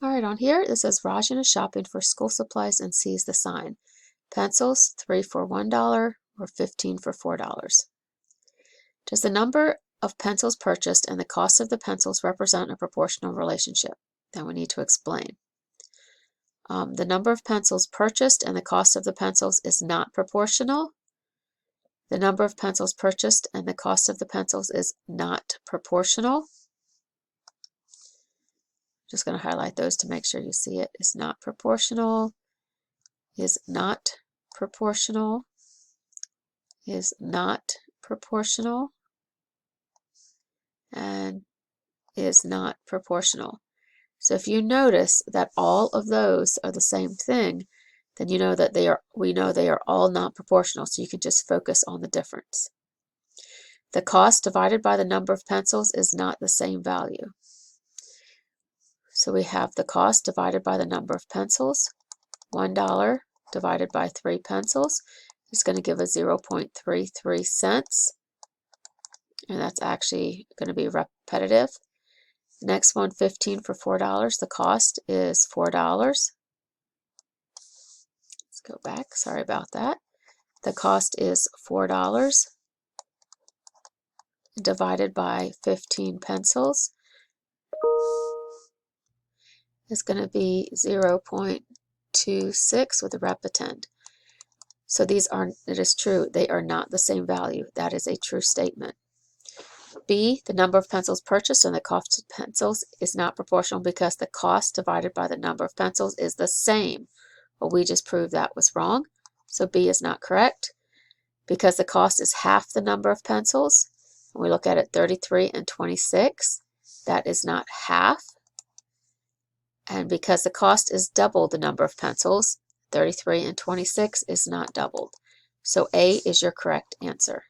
All right, on here it says Rajan is shopping for school supplies and sees the sign. Pencils, 3 for $1 or 15 for $4. Does the number of pencils purchased and the cost of the pencils represent a proportional relationship? Then we need to explain. The number of pencils purchased and the cost of the pencils is not proportional. The number of pencils purchased and the cost of the pencils is not proportional. Just going to highlight those to make sure you see it. Is not proportional, is not proportional, is not proportional, and is not proportional. So if you notice that all of those are the same thing, then you know that we know they are all not proportional, so you can just focus on the difference. The cost divided by the number of pencils is not the same value. So we have the cost divided by the number of pencils. $1 divided by 3 pencils is going to give us 0.33 cents. And that's actually going to be repetitive. The next one, 15 for $4. The cost is $4. Let's go back. Sorry about that. The cost is $4 divided by 15 pencils is going to be 0.26 with a repetend. So it is true, they are not the same value. That is a true statement. B, the number of pencils purchased and the cost of pencils is not proportional because the cost divided by the number of pencils is the same. Well, we just proved that was wrong. So B is not correct. Because the cost is half the number of pencils, and we look at it 33 and 26, that is not half. And because the cost is double the number of pencils, 33 and 26 is not doubled. So A is your correct answer.